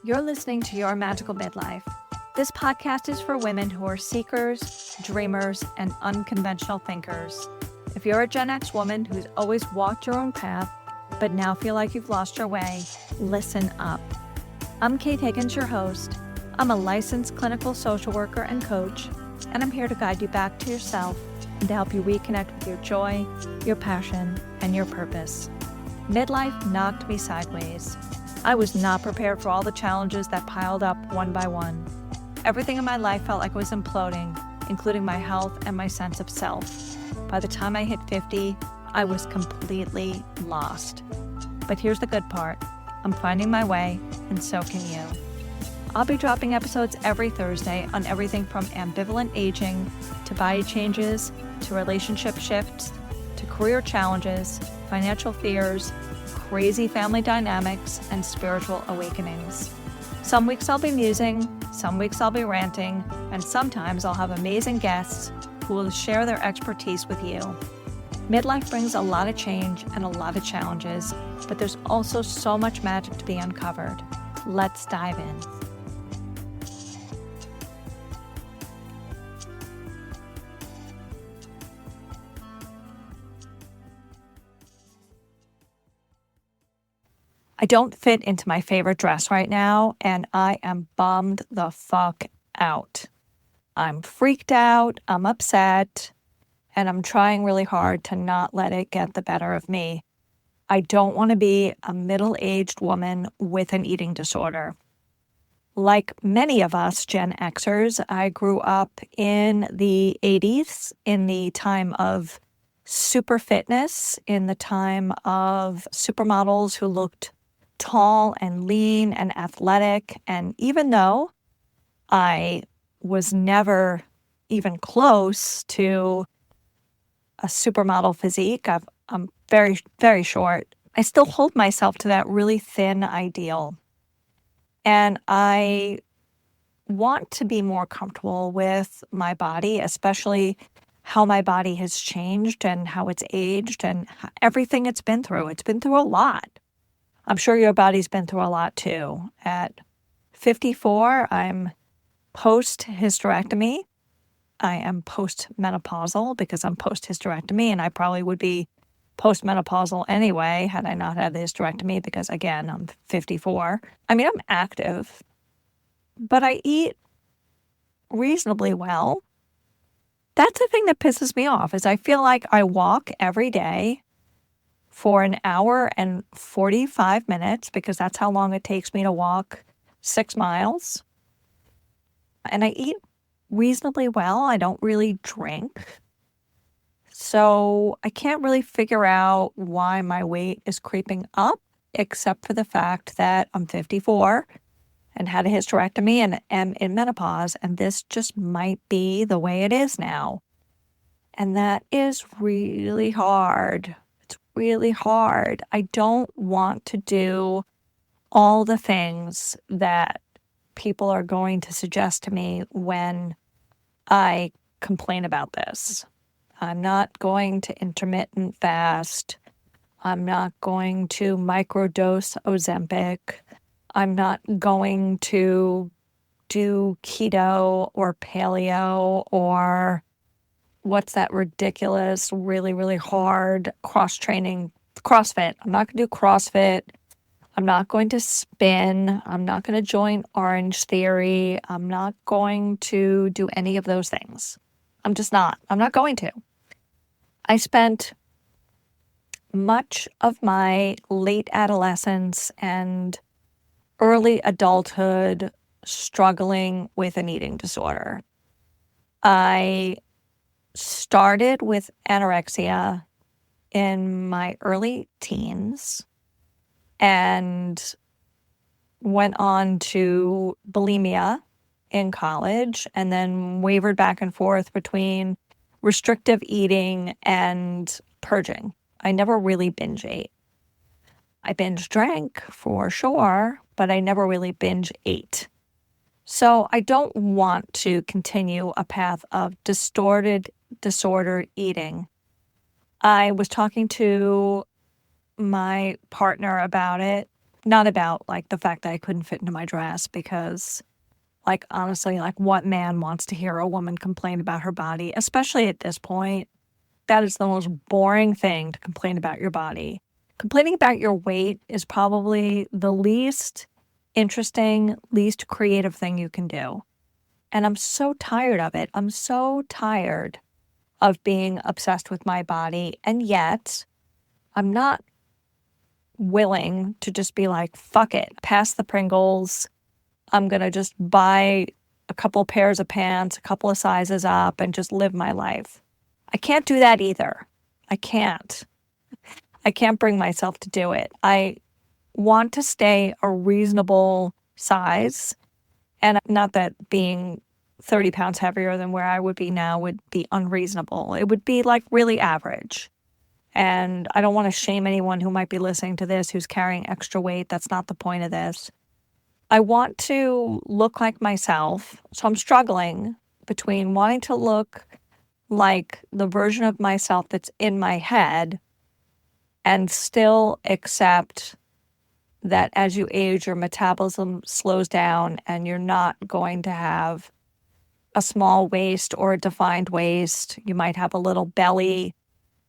You're listening to Your Magical Midlife. This podcast is for women who are seekers, dreamers, and unconventional thinkers. If you're a Gen X woman who's always walked your own path, but now feel like you've lost your way, listen up. I'm Kate Higgins, your host. I'm a licensed clinical social worker and coach, and I'm here to guide you back to yourself and to help you reconnect with your joy, your passion, and your purpose. Midlife knocked me sideways. I was not prepared for all the challenges that piled up one by one. Everything in my life felt like it was imploding, including my health and my sense of self. By the time I hit 50, I was completely lost. But here's the good part. I'm finding my way, and so can you. I'll be dropping episodes every Thursday on everything from ambivalent aging, to body changes, to relationship shifts, to career challenges, financial fears, crazy family dynamics, and spiritual awakenings. Some weeks I'll be musing, some weeks I'll be ranting, and sometimes I'll have amazing guests who will share their expertise with you. Midlife brings a lot of change and a lot of challenges, but there's also so much magic to be uncovered. Let's dive in. I don't fit into my favorite dress right now, and I am bummed the fuck out. I'm freaked out, I'm upset, and I'm trying really hard to not let it get the better of me. I don't want to be a middle-aged woman with an eating disorder. Like many of us Gen Xers, I grew up in the 80s, in the time of super fitness, in the time of supermodels who looked tall and lean and athletic. And even though I was never even close to a supermodel physique, I'm very, very short, I still hold myself to that really thin ideal. And I want to be more comfortable with my body, especially how my body has changed and how it's aged and everything it's been through. It's been through a lot. I'm sure your body's been through a lot too. At 54, I'm post-hysterectomy. I am post-menopausal because I'm post-hysterectomy, and I probably would be post-menopausal anyway had I not had the hysterectomy because, again, I'm 54. I mean, I'm active, but I eat reasonably well. That's the thing that pisses me off is I feel like I walk every day for an hour and 45 minutes because that's how long it takes me to walk 6 miles. And I eat reasonably well. I don't really drink. So I can't really figure out why my weight is creeping up, except for the fact that I'm 54 and had a hysterectomy and am in menopause, and this just might be the way it is now. And that is really hard. It's really hard. I don't want to do all the things that people are going to suggest to me when I complain about this. I'm not going to intermittent fast. I'm not going to microdose Ozempic. I'm not going to do keto or paleo or what's that ridiculous, really, really hard cross-training, CrossFit. I'm not going to do CrossFit. I'm not going to spin. I'm not going to join Orange Theory. I'm not going to do any of those things. I'm just not. I'm not going to. I spent much of my late adolescence and early adulthood struggling with an eating disorder. I started with anorexia in my early teens and went on to bulimia in college and then wavered back and forth between restrictive eating and purging. I never really binge ate. I binge drank for sure, but I never really binge ate. So I don't want to continue a path of disordered eating. I was talking to my partner about it not about like the fact that I couldn't fit into my dress, because like honestly, like what man wants to hear a woman complain about her body, especially at this point? That is the most boring thing, to complain about your body. Complaining about your weight is probably the least interesting, least creative thing you can do. And I'm so tired of it. I'm so tired of being obsessed with my body. And yet I'm not willing to just be like, fuck it, pass the Pringles. I'm going to just buy a couple pairs of pants, a couple of sizes up, and just live my life. I can't do that either. I can't bring myself to do it. I want to stay a reasonable size. And not that being 30 pounds heavier than where I would be now would be unreasonable. It would be like really average. And I don't want to shame anyone who might be listening to this who's carrying extra weight. That's not the point of this. I want to look like myself. So I'm struggling between wanting to look like the version of myself that's in my head and still accept that as you age, your metabolism slows down and you're not going to have a small waist or a defined waist. You might have a little belly.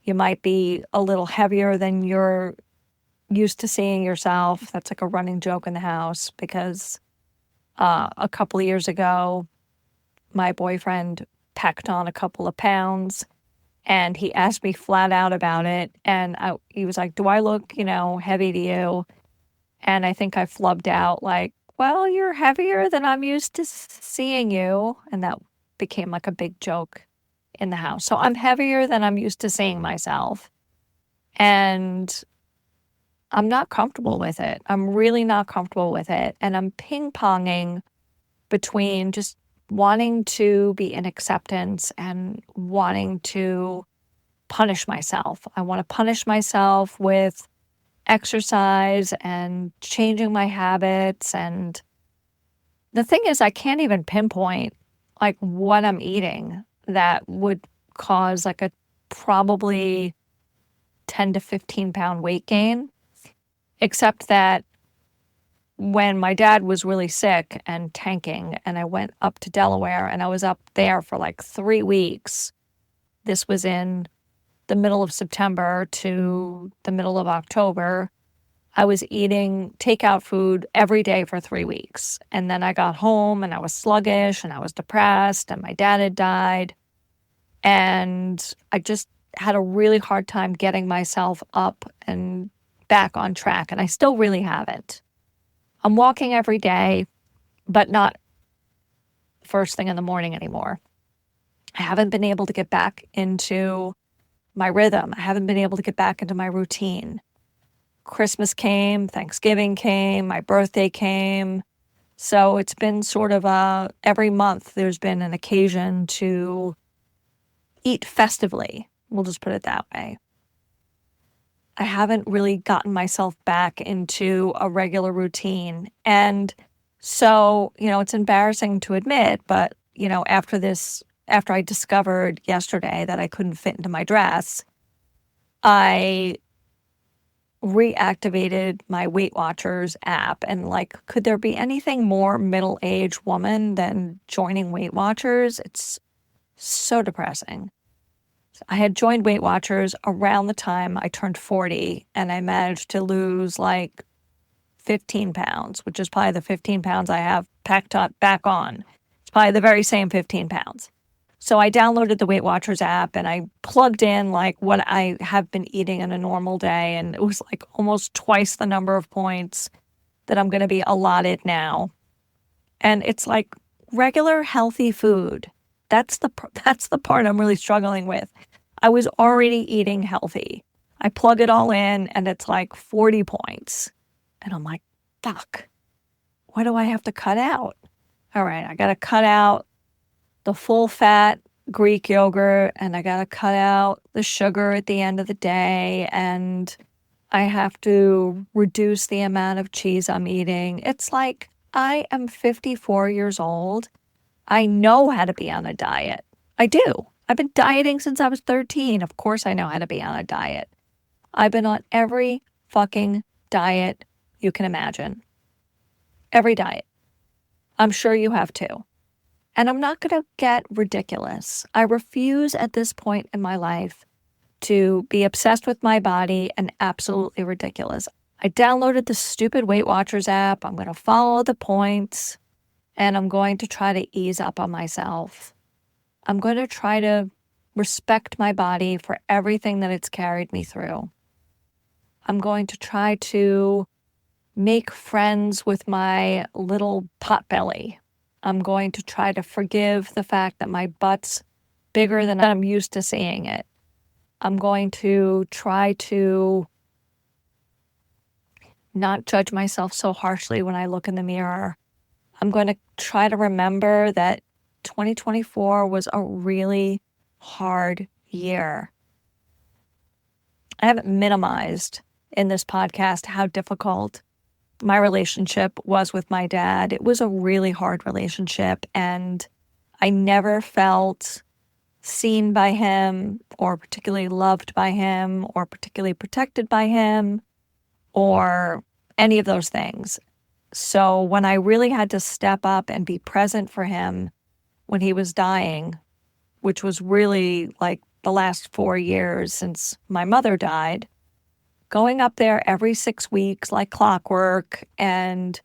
You might be a little heavier than you're used to seeing yourself. That's like a running joke in the house, because a couple of years ago, my boyfriend packed on a couple of pounds and he asked me flat out about it. And he was like, do I look, heavy to you? And I think I flubbed out like, well, you're heavier than I'm used to seeing you. And that became like a big joke in the house. So I'm heavier than I'm used to seeing myself. And I'm not comfortable with it. I'm really not comfortable with it. And I'm ping-ponging between just wanting to be in acceptance and wanting to punish myself. I want to punish myself with exercise and changing my habits. And the thing is, I can't even pinpoint like what I'm eating that would cause like a probably 10 to 15 pound weight gain, except that when my dad was really sick and tanking and I went up to Delaware and I was up there for like 3 weeks, this was in the middle of September to the middle of October, I was eating takeout food every day for 3 weeks. And then I got home and I was sluggish and I was depressed and my dad had died. And I just had a really hard time getting myself up and back on track. And I still really haven't. I'm walking every day, but not first thing in the morning anymore. I haven't been able to get back into my rhythm. I haven't been able to get back into my routine. Christmas came, Thanksgiving came, my birthday came. So it's been sort of every month there's been an occasion to eat festively. We'll just put it that way. I haven't really gotten myself back into a regular routine. And so, it's embarrassing to admit, but, after I discovered yesterday that I couldn't fit into my dress, I reactivated my Weight Watchers app. And could there be anything more middle-aged woman than joining Weight Watchers? It's so depressing. I had joined Weight Watchers around the time I turned 40, and I managed to lose 15 pounds, which is probably the 15 pounds I have packed up back on. It's probably the very same 15 pounds. So I downloaded the Weight Watchers app and I plugged in what I have been eating in a normal day, and it was almost twice the number of points that I'm going to be allotted now. And it's regular healthy food. That's the part I'm really struggling with. I was already eating healthy. I plug it all in and it's 40 points. And I'm like, fuck, what do I have to cut out? All right, I got to cut out the full fat Greek yogurt, and I got to cut out the sugar at the end of the day, and I have to reduce the amount of cheese I'm eating. It's I am 54 years old. I know how to be on a diet. I do. I've been dieting since I was 13. Of course I know how to be on a diet. I've been on every fucking diet you can imagine. Every diet. I'm sure you have too. And I'm not going to get ridiculous. I refuse at this point in my life to be obsessed with my body and absolutely ridiculous. I downloaded the stupid Weight Watchers app. I'm going to follow the points and I'm going to try to ease up on myself. I'm going to try to respect my body for everything that it's carried me through. I'm going to try to make friends with my little pot belly. I'm going to try to forgive the fact that my butt's bigger than I'm used to seeing it. I'm going to try to not judge myself so harshly when I look in the mirror. I'm going to try to remember that 2024 was a really hard year. I haven't minimized in this podcast how difficult my relationship was with my dad. It was a really hard relationship, and I never felt seen by him or particularly loved by him or particularly protected by him or any of those things. So when I really had to step up and be present for him when he was dying, which was really like the last 4 years since my mother died, going up there every 6 weeks like clockwork and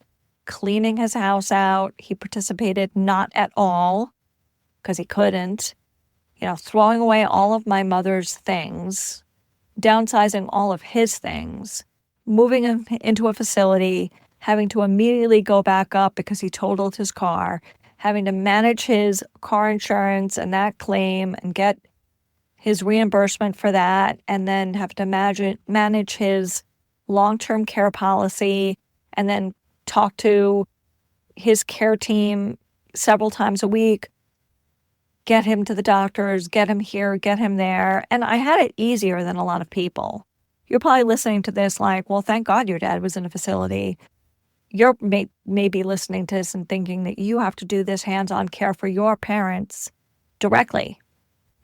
cleaning his house out. He participated not at all because he couldn't. Throwing away all of my mother's things, downsizing all of his things, moving him into a facility, having to immediately go back up because he totaled his car, having to manage his car insurance and that claim and get his reimbursement for that, and then have to manage his long-term care policy, and then talk to his care team several times a week, get him to the doctors, get him here, get him there. And I had it easier than a lot of people. You're probably listening to this like, well, thank God your dad was in a facility. You're maybe listening to this and thinking that you have to do this hands-on care for your parents directly.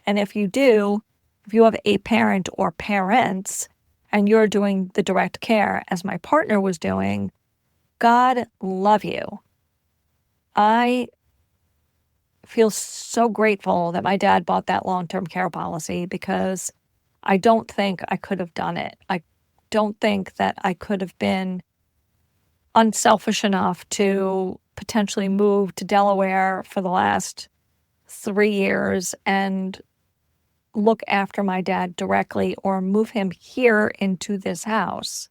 And if you do, if you have a parent or parents and you're doing the direct care as my partner was doing, God love you. I feel so grateful that my dad bought that long-term care policy because I don't think I could have done it. I don't think that I could have been unselfish enough to potentially move to Delaware for the last 3 years and look after my dad directly or move him here into this house.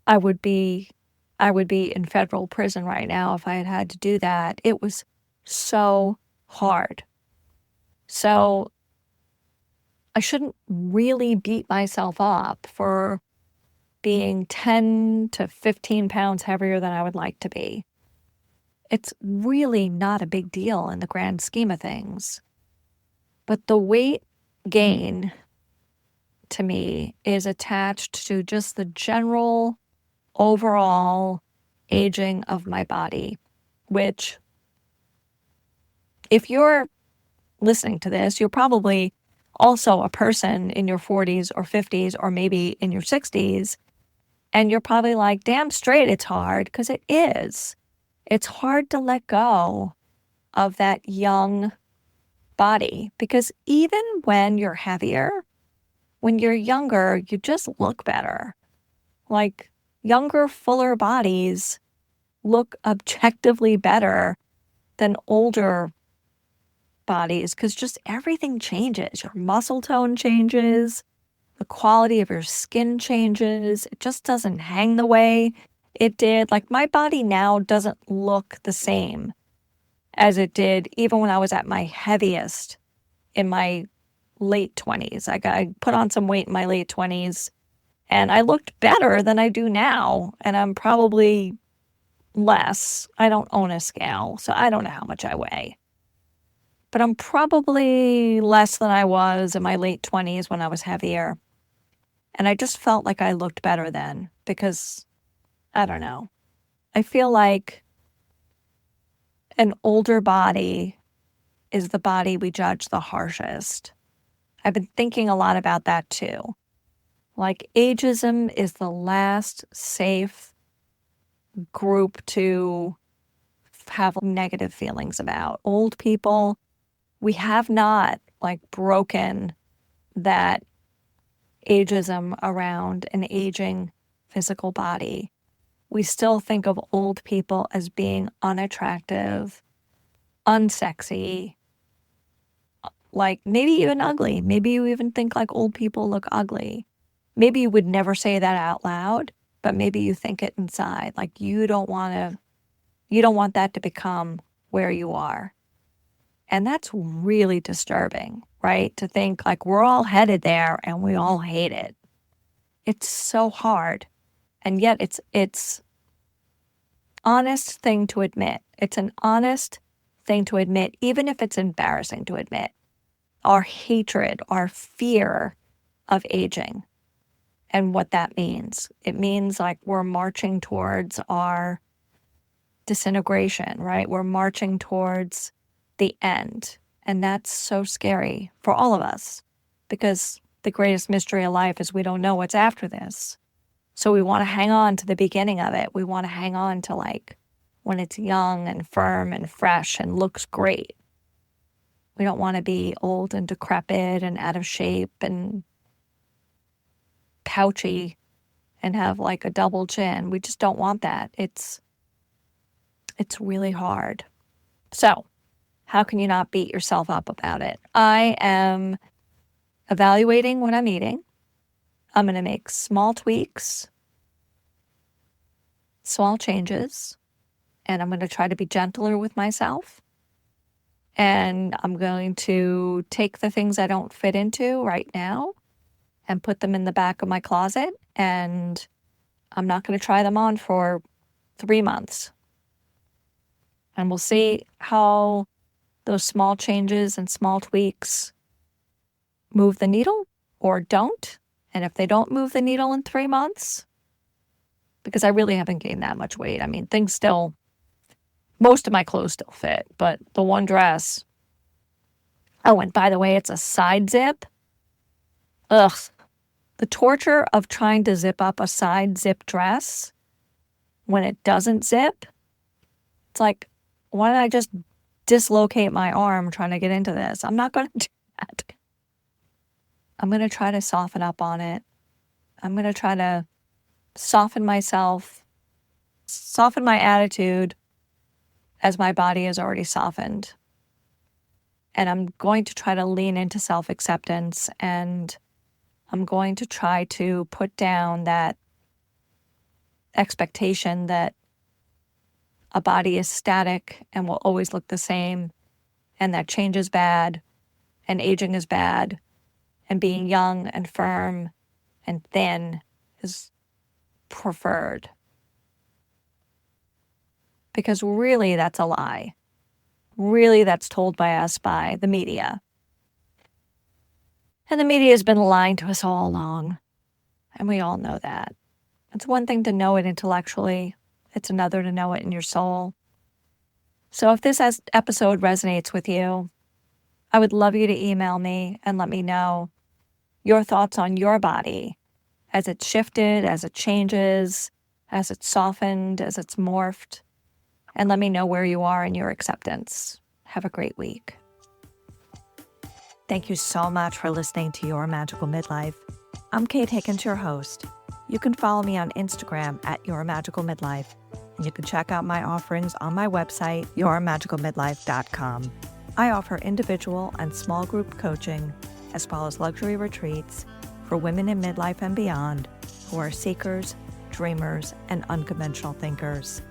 I would be in federal prison right now if I had had to do that. It was so hard. So I shouldn't really beat myself up for being 10 to 15 pounds heavier than I would like to be. It's really not a big deal in the grand scheme of things. But the weight gain, to me, is attached to just the general overall aging of my body, which, if you're listening to this, you're probably also a person in your 40s or 50s or maybe in your 60s, and you're probably like, damn straight it's hard, because it is. It's hard to let go of that young body, because even when you're heavier, when you're younger, you just look better. Like, younger, fuller bodies look objectively better than older bodies because just everything changes. Your muscle tone changes, the quality of your skin changes. It just doesn't hang the way it did. Like, my body now doesn't look the same as it did even when I was at my heaviest in my late 20s. I put on some weight in my late 20s and I looked better than I do now. And I'm probably less. I don't own a scale, so I don't know how much I weigh. But I'm probably less than I was in my late 20s when I was heavier. And I just felt like I looked better then because, I don't know. I feel like an older body is the body we judge the harshest. I've been thinking a lot about that too. Like, agism is the last safe group to have negative feelings about. Old people, we have not broken that agism around an aging physical body. We still think of old people as being unattractive, unsexy, maybe even ugly. Maybe you even think old people look ugly. Maybe you would never say that out loud, but maybe you think it inside. You don't want that to become where you are. And that's really disturbing, right? To think we're all headed there and we all hate it. It's so hard. And yet it's honest thing to admit. It's an honest thing to admit, even if it's embarrassing to admit. Our hatred, our fear of aging and what that means. It means we're marching towards our disintegration, right? We're marching towards the end. And that's so scary for all of us, because the greatest mystery of life is we don't know what's after this. So we want to hang on to the beginning of it. We want to hang on to when it's young and firm and fresh and looks great. We don't want to be old and decrepit and out of shape and pouchy and have a double chin. We just don't want that. It's really hard. So how can you not beat yourself up about it? I am evaluating what I'm eating. I'm going to make small tweaks, small changes, and I'm going to try to be gentler with myself. And I'm going to take the things I don't fit into right now and put them in the back of my closet. And I'm not going to try them on for 3 months. And we'll see how those small changes and small tweaks move the needle or don't. And if they don't move the needle in 3 months, because I really haven't gained that much weight. I mean, most of my clothes still fit, but the one dress, oh, and by the way, it's a side zip. Ugh. The torture of trying to zip up a side zip dress when it doesn't zip. It's why don't I just dislocate my arm trying to get into this? I'm not going to do that. I'm going to try to soften up on it. I'm going to try to soften myself, soften my attitude as my body is already softened. And I'm going to try to lean into self-acceptance, and I'm going to try to put down that expectation that a body is static and will always look the same, and that change is bad, and aging is bad, and being young and firm and thin is preferred. Because really, that's a lie. Really, that's told by us by the media. And the media has been lying to us all along. And we all know that. It's one thing to know it intellectually. It's another to know it in your soul. So if this episode resonates with you, I would love you to email me and let me know your thoughts on your body as it's shifted, as it changes, as it's softened, as it's morphed. And let me know where you are in your acceptance. Have a great week. Thank you so much for listening to Your Magical Midlife. I'm Kate Higgins, your host. You can follow me on Instagram at YourMagicalMidlife, and you can check out my offerings on my website, YourMagicalMidlife.com. I offer individual and small group coaching, as well as luxury retreats for women in midlife and beyond who are seekers, dreamers, and unconventional thinkers.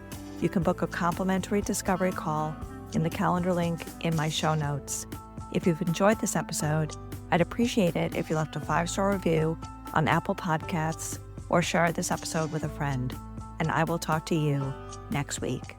You can book a complimentary discovery call in the calendar link in my show notes. If you've enjoyed this episode, I'd appreciate it if you left a 5-star review on Apple Podcasts or share this episode with a friend. And I will talk to you next week.